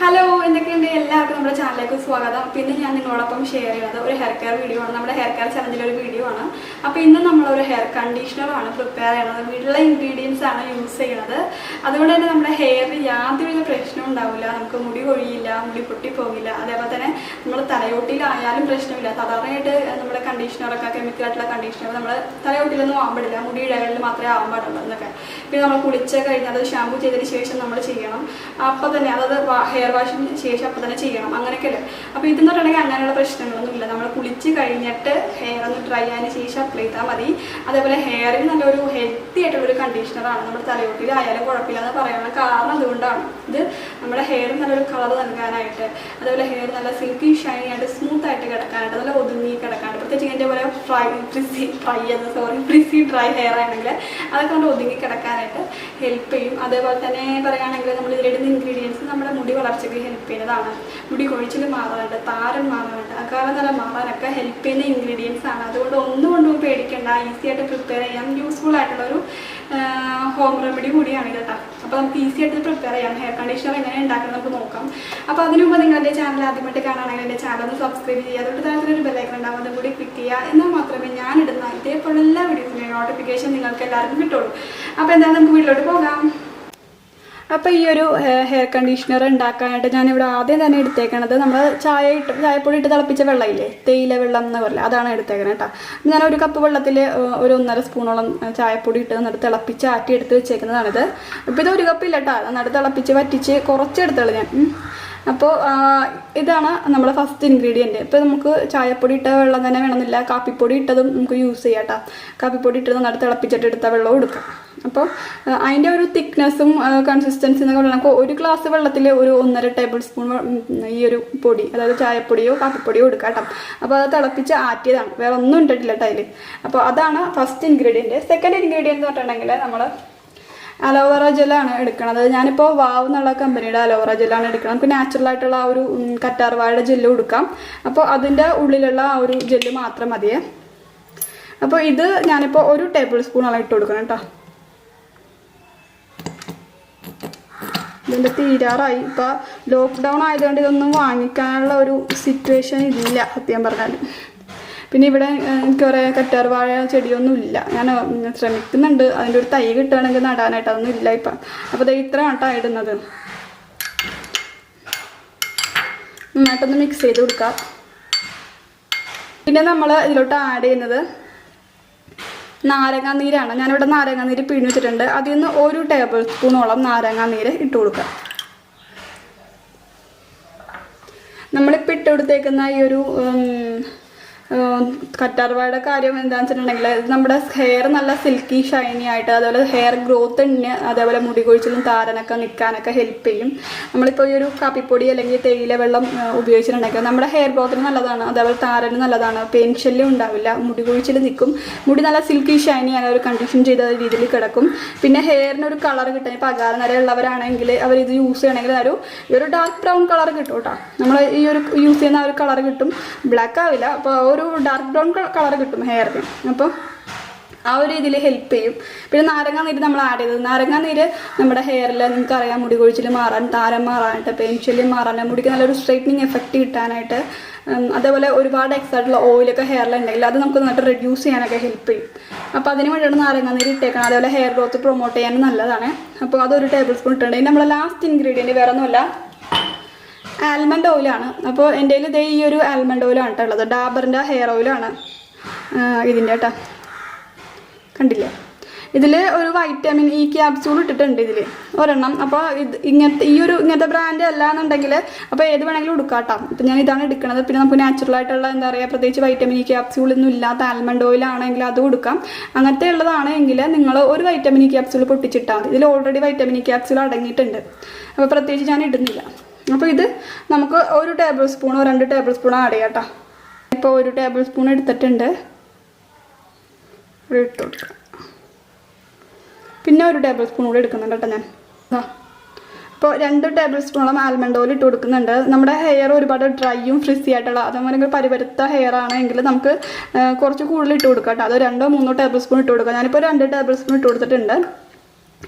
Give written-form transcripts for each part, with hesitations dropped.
Hello, എന്തൊക്കെയുണ്ട്? എല്ലാവർക്കും നമ്മുടെ ചാനലിലേക്ക് സ്വാഗതം. പിന്നെ ഞാൻ നിങ്ങളോടൊപ്പം ഷെയർ ചെയ്യുന്നത് ഒരു ഹെയർ കെയർ വീഡിയോ ആണ്. നമ്മുടെ ഹെയർ കെയർ ചലഞ്ചിലെ ഒരു വീഡിയോ ആണ്. അപ്പോൾ ഇന്ന് നമ്മളൊരു ഹെയർ കണ്ടീഷണറാണ് പ്രിപ്പയർ ചെയ്യുന്നത്. വീട്ടിലെ ഇൻഗ്രീഡിയൻസ് ആണ് യൂസ് ചെയ്യുന്നത്. അതുകൊണ്ട് തന്നെ നമ്മുടെ ഹെയറിന് യാതൊരു പ്രശ്നവും ഉണ്ടാവില്ല. നമുക്ക് മുടി കൊഴിയില്ല, മുടി പൊട്ടിപ്പോകില്ല. അതേപോലെ തന്നെ നമ്മൾ തലയോട്ടിയിലായാലും പ്രശ്നമില്ല. സാധാരണയായിട്ട് നമ്മുടെ കണ്ടീഷണറൊക്കെ കെമിക്കലായിട്ടുള്ള കണ്ടീഷണർ നമ്മൾ തലയോട്ടിയിലൊന്നും ആവാൻ പാടില്ല, മുടി ഇഴകളിൽ മാത്രമേ ആവാൻ പാടുള്ളൂ എന്നൊക്കെ. പിന്നെ നമ്മൾ കുളിച്ച് കഴിഞ്ഞാൽ അത് ഷാമ്പു ചെയ്തതിന് ശേഷം നമ്മൾ ചെയ്യണം. അപ്പോൾ തന്നെ അതായത് ഹെയർ വാഷിന് ശേഷം അപ്പോൾ തന്നെ ചെയ്യണം, അങ്ങനെയൊക്കെയല്ലേ. അപ്പോൾ ഇതെന്ന് പറഞ്ഞിട്ടുണ്ടെങ്കിൽ അങ്ങനെയുള്ള പ്രശ്നങ്ങളൊന്നും ഇല്ല. നമ്മൾ കുളിച്ച് കഴിഞ്ഞിട്ട് ഹെയർ ഒന്ന് ഡ്രൈ ആയതിന് ശേഷം അപ്ലൈ ചെയ്താൽ മതി. അതേപോലെ ഹെയറിന് നല്ലൊരു ഹെൽത്തി ആയിട്ടുള്ളൊരു കണ്ടീഷണറാണ്. നമ്മുടെ തലയോട്ടിയിലായാലും കുഴപ്പമില്ല എന്ന് പറയാനുള്ള കാരണം അതുകൊണ്ടാണ്. ഇത് നമ്മുടെ ഹെയറിന് നല്ലൊരു കളർ നൽകാനായിട്ട്, അതേപോലെ ഹെയർ നല്ല സിൽക്കി ഷൈനി ആയിട്ട് സ്മൂത്ത് ആയിട്ട് കിടക്കാനായിട്ട്, നല്ല ഒതുങ്ങി കിടക്കാനായിട്ട്, പ്രത്യേകിച്ച് ഇതിൻ്റെ പോലെ ഫ്രിസി ഡ്രൈ ഹെയർ ആണെങ്കിൽ അതൊക്കെ കൊണ്ട് ഒതുങ്ങി കിടക്കാനായിട്ട് ഹെൽപ്പ് ചെയ്യും. അതേപോലെ തന്നെ പറയുകയാണെങ്കിൽ നമ്മൾ ഇതിലിടുന്ന ഇൻഗ്രീഡിയൻസ് നമ്മുടെ മുടി വളർച്ചയ്ക്ക് ഹെൽപ്പ് ചെയ്യുന്നതാണ്. മുടി കൊഴിച്ചിൽ മാറാനുണ്ട്, താരൻ മാറാനുണ്ട്, അകാല തല മാറാനൊക്കെ ഹെൽപ്പ് ചെയ്യുന്ന ഇൻഗ്രീഡിയൻസ് ആണ്. അതുകൊണ്ട് ഒന്നുകൊണ്ടും പേടിക്കേണ്ട, ഈസി ആയിട്ട് പ്രിപ്പയർ ചെയ്യാം. യൂസ്ഫുൾ ആയിട്ടുള്ളൊരു ഹോം റെമഡി കൂടിയാണ് ഇത് കേട്ടോ. അപ്പോൾ നമുക്ക് ഈസി ആയിട്ട് പ്രിപ്പയർ ചെയ്യാം. ഹെയർ കണ്ടീഷണർ എങ്ങനെ ഉണ്ടാക്കുന്നത് നമുക്ക് നോക്കാം. അപ്പോൾ അതിനു മുമ്പ് നിങ്ങളുടെ ചാനൽ ആദ്യമായിട്ട് കാണുകയാണെങ്കിൽ എൻ്റെ ചാനൽ ഒന്ന് സബ്സ്ക്രൈബ് ചെയ്യുക. അതുകൊണ്ട് താഴത്തൊരു ബെല്ലൈക്കൺ ഉണ്ടാവും, അതും കൂടി ക്ലിക്ക് ചെയ്യുക. എന്നാൽ മാത്രമേ ഞാനിടുന്ന ഇതേപോലെ എല്ലാ വീഡിയോസിൻ്റെയും നോട്ടിഫിക്കേഷൻ നിങ്ങൾക്ക് എല്ലാവർക്കും കിട്ടുള്ളൂ. അപ്പോൾ എന്തായാലും നമുക്ക് വീട്ടിലോട്ട് പോകാം. അപ്പോൾ ഈ ഒരു ഹെയർ കണ്ടീഷണർ ഉണ്ടാക്കാനായിട്ട് ഞാനിവിടെ ആദ്യം തന്നെ എടുത്തേക്കണത് നമ്മൾ ചായപ്പൊടി ഇട്ട് തിളപ്പിച്ച വെള്ളമില്ലേ, തേയില വെള്ളം എന്ന് പറയില്ല, അതാണ് എടുത്തേക്കണത് കേട്ടോ. ഞാൻ ഒരു കപ്പ് വെള്ളത്തിൽ ഒരു 1.5 സ്പൂണോളം ചായപ്പൊടി ഇട്ട് നടുത്ത് തിളപ്പിച്ച് ആറ്റി എടുത്ത് വെച്ചേക്കുന്നതാണിത്. ഇപ്പോൾ ഇത് 1 കപ്പില്ല കേട്ടോ, നടുത്ത് തിളപ്പിച്ച് വറ്റിച്ച് കുറച്ചെടുത്തുള്ളൂ ഞാൻ. അപ്പോൾ ഇതാണ് നമ്മുടെ ഫസ്റ്റ് ഇൻഗ്രീഡിയൻറ്റ്. ഇപ്പോൾ നമുക്ക് ചായപ്പൊടി ഇട്ട വെള്ളം തന്നെ വേണമെന്നില്ല, കാപ്പിപ്പൊടി ഇട്ടതും നമുക്ക് യൂസ് ചെയ്യാം കേട്ടോ. കാപ്പിപ്പൊടി ഇട്ടത് നടുത്ത് തിളപ്പിച്ചിട്ട് എടുത്ത വെള്ളവും എടുക്കാം. അപ്പോൾ അതിൻ്റെ ഒരു തിക്നെസ്സും കൺസിസ്റ്റൻസി എന്നൊക്കെ പറഞ്ഞാൽ നമുക്ക് 1 ഗ്ലാസ് വെള്ളത്തിൽ ഒരു 1.5 ടേബിൾ സ്പൂൺ ഈ ഒരു പൊടി, അതായത് ചായപ്പൊടിയോ കാപ്പിപ്പൊടിയോ എടുക്കാം കേട്ടോ. അപ്പോൾ അത് തിളപ്പിച്ച് ആറ്റിയതാണ്, വേറെ ഒന്നും ഇട്ടിട്ടില്ല കേട്ടോ അതിൽ. അപ്പോൾ അതാണ് ഫസ്റ്റ് ഇൻഗ്രീഡിയൻറ്റ്. സെക്കൻഡ് ഇൻഗ്രീഡിയൻറ്റ് എന്ന് പറഞ്ഞിട്ടുണ്ടെങ്കിൽ നമ്മൾ അലോവേറ ജെല്ലാണ് എടുക്കുന്നത്. ഞാനിപ്പോൾ വാവ് എന്നുള്ള കമ്പനിയുടെ അലോവേറ ജെല്ലാണ് എടുക്കുന്നത്. നമുക്ക് നാച്ചുറലായിട്ടുള്ള ആ ഒരു കറ്റാർവാഴയുടെ ജെല്ലും എടുക്കാം. അപ്പോൾ അതിൻ്റെ ഉള്ളിലുള്ള ആ ഒരു ജെല്ല് മാത്രം മതിയേ. അപ്പോൾ ഇത് ഞാനിപ്പോൾ 1 ടേബിൾ സ്പൂണോളം ഇട്ട് കൊടുക്കണം കേട്ടോ. ഇതിൻ്റെ തീരാറായി. ഇപ്പോൾ ലോക്ക്ഡൗൺ ആയതുകൊണ്ട് ഇതൊന്നും വാങ്ങിക്കാനുള്ള ഒരു സിറ്റുവേഷൻ ഇല്ല സത്യം പറഞ്ഞാൽ. പിന്നെ ഇവിടെ എനിക്ക് കുറേ കറ്റാർവാഴ ചെടിയൊന്നും ഇല്ല. ഞാൻ ശ്രമിക്കുന്നുണ്ട് അതിൻ്റെ ഒരു തൈ കിട്ടുകയാണെങ്കിൽ നടാനായിട്ട്, അതൊന്നും ഇല്ല ഇപ്പം. അപ്പോൾ ഇത് ഇത്ര ആട്ടാണ് ഇടുന്നത്. നന്നായിട്ടൊന്ന് മിക്സ് ചെയ്ത് കൊടുക്കാം. പിന്നെ നമ്മൾ ഇതിലോട്ട് ആഡ് ചെയ്യുന്നത് നാരങ്ങാനീരാണ്. ഞാനിവിടെ നാരങ്ങാനീര് പിഴിഞ്ഞ് വെച്ചിട്ടുണ്ട്. അതിൽ നിന്ന് 1 ടേബിൾ സ്പൂണോളം നാരങ്ങാനീര് ഇട്ട് കൊടുക്കുക. നമ്മളിപ്പോൾ ഇട്ട് കൊടുത്തേക്കുന്ന ഈ ഒരു കറ്റാർവാഴയുടെ കാര്യം എന്താണെന്ന് വെച്ചിട്ടുണ്ടെങ്കിൽ നമ്മുടെ ഹെയർ നല്ല സിൽക്കി ഷൈനി ആയിട്ട്, അതേപോലെ ഹെയർ ഗ്രോത്തിന്, അതേപോലെ മുടി കൊഴിച്ചിലും താരനൊക്കെ നിൽക്കാനൊക്കെ ഹെൽപ്പ് ചെയ്യും. നമ്മളിപ്പോൾ ഈ ഒരു കാപ്പിപ്പൊടി അല്ലെങ്കിൽ തേയില വെള്ളം ഉപയോഗിച്ചിട്ടുണ്ടെങ്കിൽ നമ്മുടെ ഹെയർ ഗ്രോത്തിന് നല്ലതാണ്, അതേപോലെ താരന് നല്ലതാണ്, പെയിൻ ശല്യം ഉണ്ടാവില്ല, മുടി കൊഴിച്ചിൽ നിൽക്കും, മുടി നല്ല സിൽക്കി ഷൈനി ആയ ഒരു കണ്ടീഷൻ ചെയ്ത രീതിയിൽ കിടക്കും. പിന്നെ ഹെയറിന് ഒരു കളർ കിട്ടാൻ, ഇപ്പോൾ അകാല നിരയുള്ളവരാണെങ്കിൽ അവരിത് യൂസ് ചെയ്യണമെങ്കിൽ ഒരു ഡാർക്ക് ബ്രൗൺ കളർ കിട്ടും കേട്ടോ. നമ്മൾ ഈ ഒരു യൂസ് ചെയ്യുന്ന ഒരു കളർ കിട്ടും, ബ്ലാക്ക് ആവില്ല. അപ്പോൾ ഒരു ഡാർക്ക് ബ്രൗൺ കളർ കിട്ടും ഹെയറിന്. അപ്പോൾ ആ ഒരു രീതിയിൽ ഹെൽപ്പ് ചെയ്യും. പിന്നെ നാരങ്ങാനീര് നമ്മൾ ആഡ് ചെയ്തത്, നാരങ്ങാനീര് നമ്മുടെ ഹെയറിൽ നിങ്ങൾക്കറിയാം മുടി കൊഴിച്ചിൽ മാറാൻ, താരം മാറാനായിട്ട്, പെയിൻ ശല്യം മാറാൻ, മുടിക്ക് നല്ലൊരു സ്ട്രൈറ്റനിങ് എഫക്റ്റ് കിട്ടാനായിട്ട്, അതേപോലെ ഒരുപാട് എക്സായിട്ടുള്ള ഓയിലൊക്കെ ഹെയറിലുണ്ടെങ്കിൽ അത് നമുക്ക് നന്നായിട്ട് റെഡ്യൂസ് ചെയ്യാനൊക്കെ ഹെൽപ്പ് ചെയ്യും. അപ്പോൾ അതിന് വേണ്ടിയാണ് നാരങ്ങാനീര് ഇട്ടേക്കണം. അതേപോലെ ഹെയർ ഗ്രോത്ത് പ്രൊമോട്ട് ചെയ്യാനും നല്ലതാണ്. അപ്പോൾ അത് 1 ടേബിൾ സ്പൂൺ ഇട്ടിട്ടുണ്ട്. നമ്മൾ ലാസ്റ്റ് ഇൻഗ്രീഡിയൻറ്റ് വേറെ ഒന്നുമില്ല, ആൽമണ്ട് ഓയിലാണ്. അപ്പോൾ എൻ്റെ കയ്യിൽ ഇതേ ഈ ഒരു ആൽമണ്ട് ഓയിലാണ് കേട്ടോ ഉള്ളത്. ഡാബറിൻ്റെ ഹെയർ ഓയിലാണ് ഇതിൻ്റെ കേട്ടോ. കണ്ടില്ലേ, ഇതിൽ ഒരു വൈറ്റമിൻ ഇ ക്യാപ്സ്യൂൾ ഇട്ടിട്ടുണ്ട് ഇതിൽ ഒരെണ്ണം. അപ്പോൾ ഇങ്ങനത്തെ ബ്രാൻഡ് അല്ല എന്നുണ്ടെങ്കിൽ അപ്പോൾ ഏത് വേണമെങ്കിലും എടുക്കാം കേട്ടോ. ഇപ്പം ഞാൻ ഇതാണ് എടുക്കുന്നത്. പിന്നെ നമുക്ക് നാച്ചുറലായിട്ടുള്ള എന്താ പറയുക, പ്രത്യേകിച്ച് വൈറ്റമിൻ ഇ ക്യാപ്സ്യൂളൊന്നും ഇല്ലാത്ത ആൽമണ്ട് ഓയിലാണെങ്കിൽ അതും എടുക്കാം. അങ്ങനത്തെ ഉള്ളതാണെങ്കിൽ നിങ്ങൾ ഒരു വൈറ്റമിൻ ഇ ക്യാപ്സ്യൂൾ പൊട്ടിച്ചിട്ടാൽ മതി. ഇതിൽ ഓൾറെഡി വൈറ്റമിൻ ഇ ക്യാപ്സ്യൂൾ അടങ്ങിയിട്ടുണ്ട്. അപ്പോൾ പ്രത്യേകിച്ച് ഞാൻ ഇടുന്നില്ല. അപ്പോൾ ഇത് നമുക്ക് 1 ടേബിൾ സ്പൂണോ 2 ടേബിൾ സ്പൂണോ ആഡ് ചെയ്യാം കേട്ടോ. ഇപ്പോൾ 1 ടേബിൾ സ്പൂൺ എടുത്തിട്ടുണ്ട്, ഇട്ട് കൊടുക്കാം. പിന്നെ 1 ടേബിൾ സ്പൂൺ കൂടി എടുക്കുന്നുണ്ട് കേട്ടോ ഞാൻ. അപ്പോൾ 2 ടേബിൾ സ്പൂണോളം ആൽമണ്ട് ഓയിൽ ഇട്ട് കൊടുക്കുന്നുണ്ട്. നമ്മുടെ ഹെയർ ഒരുപാട് ഡ്രൈയും ഫ്രിസി ആയിട്ടുള്ള, അതേപോലെ പരിപരുത്ത ഹെയർ ആണെങ്കിൽ നമുക്ക് കുറച്ച് കൂടുതൽ ഇട്ട് കൊടുക്കാം കേട്ടോ. അത് 2 or 3 ടേബിൾ സ്പൂൺ ഇട്ട് കൊടുക്കാം. ഞാനിപ്പോൾ 2 ടേബിൾ സ്പൂൺ ഇട്ട് കൊടുത്തിട്ടുണ്ട്.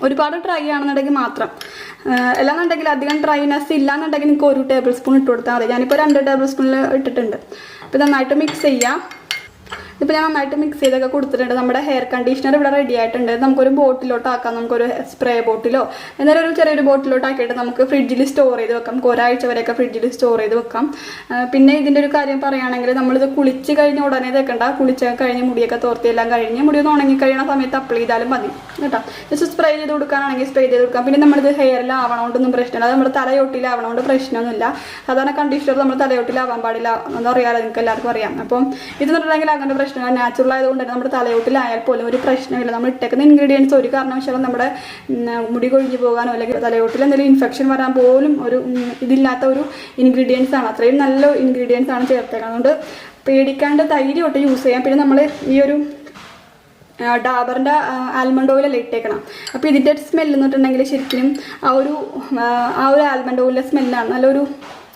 ഒരുപാട് ഡ്രൈ ആണെന്നുണ്ടെങ്കിൽ മാത്രം. അല്ലാന്നുണ്ടെങ്കിൽ അധികം ഡ്രൈനെസ് ഇല്ലാന്നുണ്ടെങ്കിൽ നിങ്ങൾക്ക് 1 ടേബിൾ സ്പൂൺ ഇട്ട് കൊടുത്താൽ മതി. ഞാനിപ്പോൾ 2 ടേബിൾ സ്പൂണിൽ ഇട്ടിട്ടുണ്ട്. അപ്പോൾ നന്നായിട്ട് മിക്സ് ചെയ്യാം. ഇപ്പോൾ ഞാൻ നന്നായിട്ട് മിക്സ് ചെയ്തൊക്കെ കൊടുത്തിട്ടുണ്ട്. നമ്മുടെ ഹെയർ കണ്ടീഷണർ ഇവിടെ റെഡി ആയിട്ടുണ്ട്. നമുക്കൊരു ബോട്ടിലോട്ട് ആക്കാം. നമുക്കൊരു സ്പ്രേ ബോട്ടിലോ എന്നാലും ഒരു ചെറിയൊരു ബോട്ടിലോട്ട് ആക്കിയിട്ട് നമുക്ക് ഫ്രിഡ്ജിൽ സ്റ്റോർ ചെയ്ത് വെക്കാം. ഒരാഴ്ച വരെയൊക്കെ ഫ്രിഡ്ജിൽ സ്റ്റോർ ചെയ്ത് വെക്കാം. പിന്നെ ഇതിൻ്റെ ഒരു കാര്യം പറയുകയാണെങ്കിൽ നമ്മളിത് കുളിച്ച് കഴിഞ്ഞ് ഉടനെ തേക്കണ്ട. കുളിച്ചൊക്കെ കഴിഞ്ഞ് മുടിയൊക്കെ തോർത്തിയെല്ലാം കഴിഞ്ഞ് മുടി ഒന്ന് ഉണങ്ങി കഴിയുന്ന സമയത്ത് അപ്ലൈ ചെയ്താലും മതി കേട്ടോ. ജസ്റ്റ് സ്പ്രേ ചെയ്ത് കൊടുക്കാനാണെങ്കിൽ സ്പ്രേ ചെയ്ത് കൊടുക്കാം. പിന്നെ നമ്മളിത് ഹെയറിലാവണോണ്ടൊന്നും പ്രശ്നമില്ല. അത് നമ്മുടെ തലയൊട്ടിലാവണോണ്ട് പ്രശ്നമൊന്നുമില്ല. സാധാരണ കണ്ടീഷണർ നമ്മൾ തലയൊട്ടിലാവാൻ പാടില്ല എന്നറിയാലോ, നിങ്ങൾക്ക് എല്ലാവർക്കും അറിയാം. അപ്പം ഇതെന്നുണ്ടെങ്കിൽ അങ്ങനെ പ്രശ്നം നാച്ചുറൽ ആയതുകൊണ്ട് തന്നെ നമ്മുടെ തലയോട്ടിലായാൽ പോലും ഒരു പ്രശ്നമില്ല. നമ്മൾ ഇട്ടേക്കുന്ന ഇൻഗ്രീഡിയൻസ് ഒരു കാരണവശാലും നമ്മുടെ മുടി കൊഴിഞ്ഞു പോകാനോ അല്ലെങ്കിൽ തലയോട്ടിൽ എന്തെങ്കിലും ഇൻഫെക്ഷൻ വരാൻ പോലും ഒരു ഇതില്ലാത്ത ഒരു ഇൻഗ്രീഡിയൻസ് ആണ്. അത്രയും നല്ല ഇൻഗ്രീഡിയൻസ് ആണ് ചേർത്തേക്കുന്നത്. അതുകൊണ്ട് പേടിക്കാണ്ട് ധൈര്യമായിട്ട് യൂസ് ചെയ്യാം. പിന്നെ നമ്മൾ ഈ ഒരു ഡാബറിൻ്റെ ആൽമണ്ട് ഓയിലല്ലേ ഇട്ടേക്കണം. അപ്പോൾ ഇതിൻ്റെ സ്മെല്ല് എന്നിട്ടുണ്ടെങ്കിൽ ശരിക്കും ആ ഒരു ആൽമണ്ട് ഓയിലിൻ്റെ സ്മെല്ലാണ്.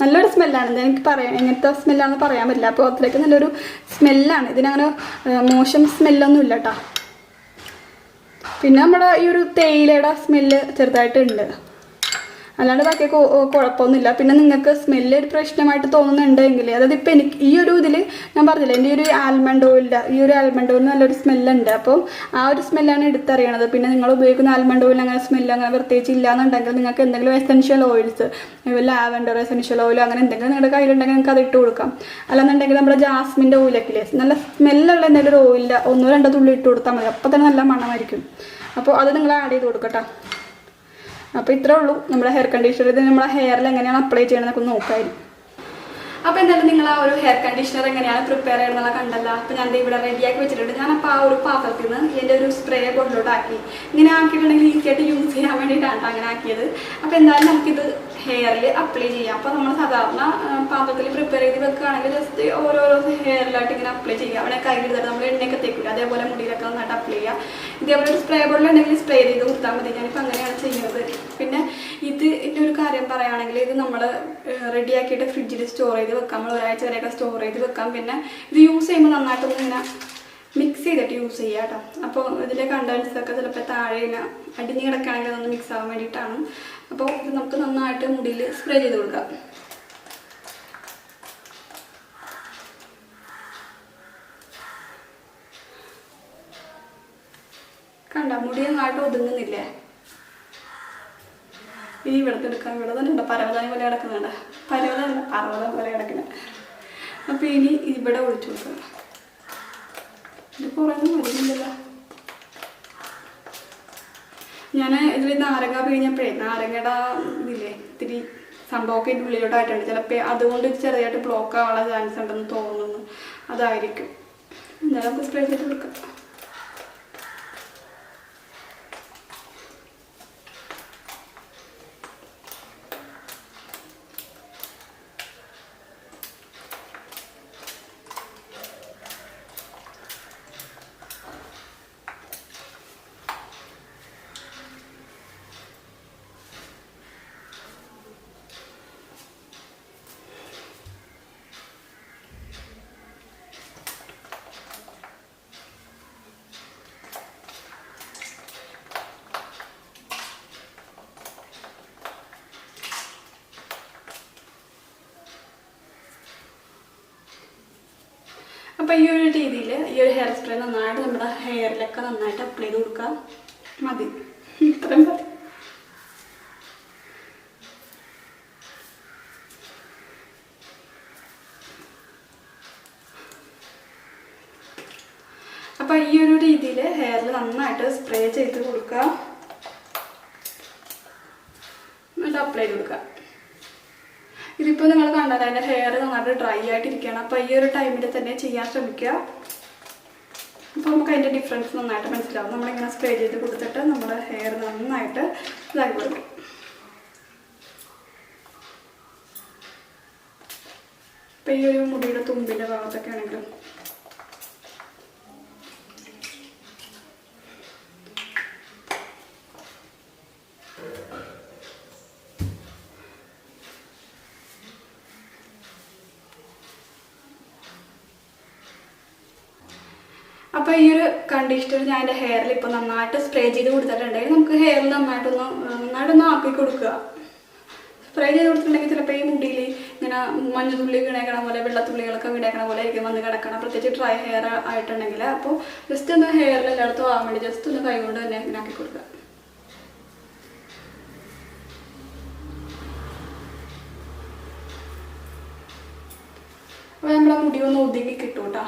നല്ലൊരു സ്മെല്ലാണ്. എനിക്ക് പറയാം എങ്ങനത്തെ സ്മെല്ലാണെന്ന് പറയാൻ പറ്റില്ല. അപ്പോൾ അത്രയ്ക്ക് നല്ലൊരു സ്മെല്ലാണ്. ഇതിനങ്ങനെ മോശം സ്മെല്ലൊന്നും ഇല്ല കേട്ടോ. പിന്നെ നമ്മുടെ ഈ ഒരു തേയിലയുടെ സ്മെല്ല് ചെറുതായിട്ടുണ്ട്, അല്ലാണ്ട് ബാക്കി കുഴപ്പമൊന്നുമില്ല. പിന്നെ നിങ്ങൾക്ക് സ്മെല്ല് ഒരു പ്രശ്നമായിട്ട് തോന്നുന്നുണ്ടെങ്കിൽ, അതായത് ഇപ്പം എനിക്ക് ഈ ഒരു ഇതിൽ ഞാൻ പറഞ്ഞില്ല എൻ്റെ ഈ ഒരു ആൽമണ്ട് ഓയിലിന് നല്ലൊരു സ്മെല്ലുണ്ട്. അപ്പം ആ ഒരു സ്മെല്ലാണ് എടുത്തറിയണത്. പിന്നെ നിങ്ങൾ ഉപയോഗിക്കുന്ന ആൽമണ്ട് ഓയിൽ അങ്ങനെ സ്മെല്ല് അങ്ങനെ പ്രത്യേകിച്ച് ഇല്ലാന്നുണ്ടെങ്കിൽ നിങ്ങൾക്ക് എന്തെങ്കിലും essential oils, lavender essential oil അങ്ങനെ എന്തെങ്കിലും നിങ്ങളുടെ കയ്യിലുണ്ടെങ്കിൽ നിങ്ങൾക്ക് അത് ഇട്ട് കൊടുക്കാം. അല്ലാന്നുണ്ടെങ്കിൽ നമ്മുടെ ജാസ്മിൻ്റെ ഓയിലൊക്കെ നല്ല സ്മെല്ലുള്ള എന്തെങ്കിലും ഒരു ഓയിലിൽ 1-2 തുള്ളി ഇട്ട് കൊടുത്താൽ മതി. അപ്പോൾ തന്നെ നല്ല മണമായിരിക്കും. അപ്പോൾ അത് നിങ്ങൾ ആഡ് ചെയ്ത് കൊടുക്കട്ടോ. അപ്പോൾ ഇത്രേ ഉള്ളൂ നമ്മുടെ ഹെയർ കണ്ടീഷണർ. ഇത് നമ്മുടെ ഹെയറിൽ എങ്ങനെയാണ് അപ്ലൈ ചെയ്യണമെന്നൊക്കെ നോക്കാമായിരുന്നു. അപ്പോൾ എന്തായാലും നിങ്ങൾ ആ ഒരു ഹെയർ കണ്ടീഷണർ എങ്ങനെയാണ് പ്രിപ്പയർ ചെയ്യണമെന്നുള്ള കണ്ടല്ല. അപ്പോൾ ഞാൻ ഇവിടെ റെഡിയാക്കി വെച്ചിട്ടുണ്ട്. ഞാനപ്പോൾ ആ ഒരു പാത്രത്തിൽ നിന്ന് എൻ്റെ ഒരു സ്പ്രേ ബോട്ടിലോട്ട് ആക്കി. ഇങ്ങനെ ആക്കിയിട്ടുണ്ടെങ്കിൽ ഈസി ആയിട്ട് യൂസ് ചെയ്യാൻ വേണ്ടിയിട്ടാണ് അങ്ങനെ ആക്കിയത്. അപ്പോൾ എന്തായാലും നമുക്കിത് ഹെയറിൽ അപ്ലൈ ചെയ്യാം. അപ്പോൾ നമ്മൾ സാധാരണ പാത്രത്തിൽ പ്രിപ്പയർ ചെയ്ത് വെക്കുകയാണെങ്കിൽ ജസ്റ്റ് ഓരോരോ ഹെയറിലായിട്ട് ഇങ്ങനെ അപ്ലൈ ചെയ്യുക. അവിടെ കയ്യിലെടുത്തിട്ട് നമ്മൾ എണ്ണയൊക്കെ തേക്കില്ല, അതേപോലെ മുടിയിലൊക്കെ നന്നായിട്ട് അപ്ലൈ ചെയ്യുക. ഇതേപോലെ ഒരു സ്പ്രേ ബോട്ടിലുണ്ടെങ്കിൽ സ്പ്രേ ചെയ്ത് കൊടുത്താൽ മതി. ഞാനിപ്പോൾ അങ്ങനെയാണ് ചെയ്യുന്നത്. പിന്നെ ഇതിൻ്റെ ഒരു കാര്യം പറയുകയാണെങ്കിൽ ഇത് നമ്മൾ റെഡിയാക്കിയിട്ട് ഫ്രിഡ്ജിൽ സ്റ്റോർ ചെയ്ത് വെക്കാം. നമ്മൾ ഒരാഴ്ച വരെയൊക്കെ സ്റ്റോർ ചെയ്ത് വെക്കാം. പിന്നെ ഇത് യൂസ് ചെയ്യുമ്പോൾ നന്നായിട്ടൊന്നും ഇങ്ങനെ മിക്സ് ചെയ്തിട്ട് യൂസ് ചെയ്യുക കേട്ടോ. അപ്പോൾ ഇതിലെ കണ്ടൻസൊക്കെ ചിലപ്പോൾ താഴെ ഇങ്ങനെ അടിഞ്ഞ് കിടക്കുകയാണെങ്കിൽ അതൊന്ന് മിക്സ് ആവാൻ വേണ്ടിയിട്ടാണ്. അപ്പോൾ ഇത് നമുക്ക് നന്നായിട്ട് മുടിയിൽ സ്പ്രേ ചെയ്ത് കൊടുക്കാം. കണ്ട മുടി നന്നായിട്ട് ഒതുങ്ങുന്നില്ലേ? ഇനി ഇവിടത്തെ എടുക്കാൻ ഇവിടെ തന്നെ ഉണ്ട് പർവ്വതം പോലെ കിടക്കുന്നുണ്ട്. പർവ്വതം പോലെ കിടക്കുന്നത്. അപ്പോൾ ഇനി ഇവിടെ ഒഴിച്ചു കൊടുക്കുക. ഇത് കുറേയൊന്നും വരുന്നില്ലല്ലോ. ഞാൻ ഇതിൽ നാരങ്ങ പിഴിഞ്ഞപ്പോഴേ നാരങ്ങയുടെ ഇതില്ലേ ഇത്തിരി സംഭവമൊക്കെ ഇതിൻ്റെ ഉള്ളിലോട്ടായിട്ടുണ്ട്. ചിലപ്പോൾ അതുകൊണ്ട് ചെറിയതായിട്ട് ബ്ലോക്ക് ആവാനുള്ള ചാൻസ് ഉണ്ടെന്ന് തോന്നുന്നു. അതായിരിക്കും. എന്തായാലും നമുക്ക് സ്പ്രേ ചെയ്ത് കൊടുക്കാം. അപ്പോൾ ഈ ഒരു രീതിയിൽ ഈ ഒരു ഹെയർ സ്പ്രേ നന്നായിട്ട് നമ്മുടെ ഹെയറിലൊക്കെ നന്നായിട്ട് അപ്ലൈ ചെയ്ത് കൊടുക്കുക. മതി, ഇത്രയും മതി. അപ്പോൾ ഈ ഒരു രീതിയിൽ ഹെയറിൽ നന്നായിട്ട് സ്പ്രേ ചെയ്ത് കൊടുക്കുക, എന്നിട്ട് അപ്ലൈ ചെയ്ത് കൊടുക്കുക. ഇതിപ്പോൾ നിങ്ങൾ കണ്ടാൽ എൻ്റെ ഹെയർ നന്നായിട്ട് ഡ്രൈ ആയിട്ടിരിക്കുകയാണ്. അപ്പോൾ ഈ ഒരു ടൈമിൽ തന്നെ ചെയ്യാൻ ശ്രമിക്കുക. അപ്പോൾ നമുക്ക് അതിൻ്റെ ഡിഫറൻസ് നന്നായിട്ട് മനസ്സിലാവും. നമ്മളിങ്ങനെ സ്പ്രേ ചെയ്ത് കൊടുത്തിട്ട് നമ്മുടെ ഹെയർ നന്നായിട്ട് ഇതാക്കി കൊടുക്കും. അപ്പോൾ ഈ ഒരു മുടിയുടെ തുമ്പിൻ്റെ ഭാഗത്തൊക്കെ ആണെങ്കിലും അപ്പോൾ ഈ ഒരു കണ്ടീഷണർ ഞാൻ എൻ്റെ ഹെയറിൽ ഇപ്പോൾ നന്നായിട്ട് സ്പ്രേ ചെയ്ത് കൊടുത്തിട്ടുണ്ടെങ്കിൽ നമുക്ക് ഹെയറിൽ നന്നായിട്ടൊന്ന് ആക്കി കൊടുക്കുക. സ്പ്രേ ചെയ്ത് കൊടുത്തിട്ടുണ്ടെങ്കിൽ ചിലപ്പോൾ ഈ മുടിയിൽ ഇങ്ങനെ മഞ്ഞത്തുള്ളി വീണേക്കണ പോലെ വെള്ളത്തുള്ളികളൊക്കെ വീണേക്കണ പോലെ ആയിരിക്കും വന്ന് കിടക്കണം, പ്രത്യേകിച്ച് ഡ്രൈ ഹെയർ ആയിട്ടുണ്ടെങ്കിൽ. അപ്പോൾ ജസ്റ്റ് ഒന്ന് ഹെയറിൽ എല്ലായിടത്തും ആവാൻ വേണ്ടി ജസ്റ്റ് ഒന്ന് കൈ കൊണ്ട് തന്നെ ഇങ്ങനെ ആക്കി കൊടുക്കുക. അപ്പോൾ നമ്മുടെ മുടി ഒന്ന് ഒതുങ്ങി കിട്ടും കേട്ടോ.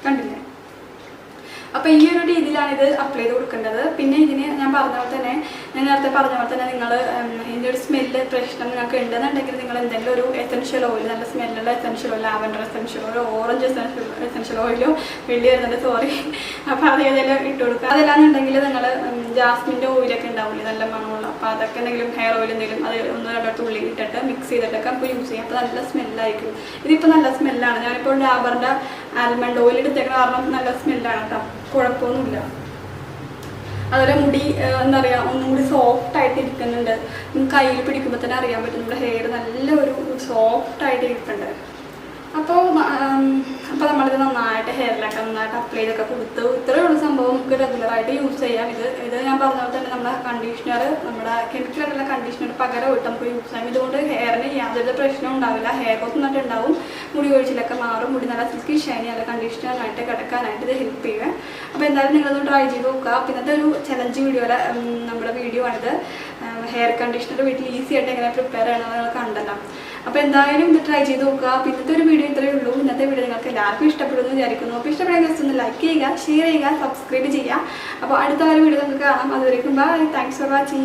കണ്ടില്ലേ? അപ്പോൾ ഈ ഒരു രീതിയിലാണ് ഇത് അപ്ലൈ ചെയ്ത് കൊടുക്കേണ്ടത്. പിന്നെ ഇതിന് ഞാൻ നേരത്തെ പറഞ്ഞ പോലെ തന്നെ നിങ്ങൾ ഇതിൻ്റെ ഒരു സ്മെല്ല് പ്രശ്നം നിങ്ങൾക്ക് ഉണ്ടെന്നുണ്ടെങ്കിൽ നിങ്ങൾ എന്തെങ്കിലും ഒരു എസെൻഷ്യൽ ഓയിൽ, നല്ല സ്മെല്ലുള്ള essential oil, lavender essential oil, orange essential ഓയിലോ വെള്ളി വരുന്നുണ്ട്, സോറി. അപ്പോൾ അത് ഏതെങ്കിലും ഇട്ട് കൊടുക്കുക. അതല്ലാന്നുണ്ടെങ്കിൽ നിങ്ങൾ ജാസ്മിൻ്റെ ഓയിലൊക്കെ ഉണ്ടാവില്ലേ നല്ല മണമുള്ള, അപ്പോൾ അതൊക്കെ എന്തെങ്കിലും ഹെയർ ഓയിൽ എന്തെങ്കിലും അത് 1-2 തുള്ളി ഇട്ടിട്ട് മിക്സ് ചെയ്തിട്ടൊക്കെ നമുക്ക് യൂസ് ചെയ്യാം. അപ്പോൾ നല്ല സ്മെല്ലായിരിക്കും. ഇതിപ്പോൾ നല്ല സ്മെല്ലാണ്. ഞാനിപ്പോൾ ഡാബറിൻ്റെ ആൽമണ്ട് ഓയിൽ എടുത്തേക്കുന്ന കാരണം നല്ല സ്മെല്ലാണ് കേട്ടോ, കുഴപ്പമൊന്നുമില്ല. അതുപോലെ മുടി എന്താ പറയുക, ഒന്നും കൂടി സോഫ്റ്റ് ആയിട്ട് ഇരിക്കുന്നുണ്ട്. കയ്യിൽ പിടിക്കുമ്പോൾ തന്നെ അറിയാൻ പറ്റും നമ്മുടെ ഹെയർ നല്ല ഒരു സോഫ്റ്റ് ആയിട്ട് ഇരിക്കുന്നുണ്ട്. അപ്പോൾ നമ്മളിത് നന്നായിട്ട് ഹെയറിലൊക്കെ നന്നായിട്ട് അപ്ലൈ ചെയ്തൊക്കെ കൊടുത്ത് ഇത്രയേ ഉള്ളൂ സംഭവം. നമുക്ക് റെഗുലറായിട്ട് യൂസ് ചെയ്യാം. ഇത് ഞാൻ പറഞ്ഞ പോലെ തന്നെ നമ്മുടെ കണ്ടീഷണർ, നമ്മുടെ കെമിക്കലായിട്ടുള്ള കണ്ടീഷണർ പകരമായിട്ട് നമുക്ക് യൂസ് ചെയ്യാം. ഇതുകൊണ്ട് ഹെയറിന് യാതൊരു പ്രശ്നവും ഉണ്ടാവില്ല. ഹെയർ ഗ്രോത്ത് നന്നായിട്ട് ഉണ്ടാവും, മുടി കൊഴിച്ചിലൊക്കെ മാറും, മുടി നല്ല സിൽക്കി ഷൈനി നല്ല കണ്ടീഷണറായിട്ട് കിടക്കാനായിട്ട് ഇത് ഹെൽപ്പ് ചെയ്യുക. അപ്പോൾ എന്തായാലും നിങ്ങളൊന്ന് ട്രൈ ചെയ്ത് നോക്കുക. പിന്നത്തെ ഒരു ചലഞ്ച് വീഡിയോയുടെ നമ്മുടെ വീഡിയോ ആണിത്. ഹെയർ കണ്ടീഷണർ വീട്ടിൽ ഈസി ആയിട്ട് എങ്ങനെ പ്രിപ്പയർ ചെയ്യണമെന്ന് നിങ്ങൾ കണ്ടല്ലോ. അപ്പോൾ എന്തായാലും ഇത് ട്രൈ ചെയ്ത് നോക്കുക. പിന്നത്തെ ഒരു വീഡിയോ ഇത്രയേ ഉള്ളൂ. ഇന്നത്തെ വീഡിയോ നിങ്ങൾക്ക് എല്ലാവർക്കും ഇഷ്ടപ്പെടുമെന്ന് വിചാരിക്കുന്നു. അപ്പോൾ ഇഷ്ടപ്പെടുന്ന ജസ്റ്റ് ഒന്ന് ലൈക്ക് ചെയ്യുക, ഷെയർ ചെയ്യുക, സബ്സ്ക്രൈബ് ചെയ്യുക. അപ്പോൾ അടുത്ത ഒരു വീഡിയോ നമുക്ക് കാണാം. അതുവരെയും ബൈ. Thanks for watching.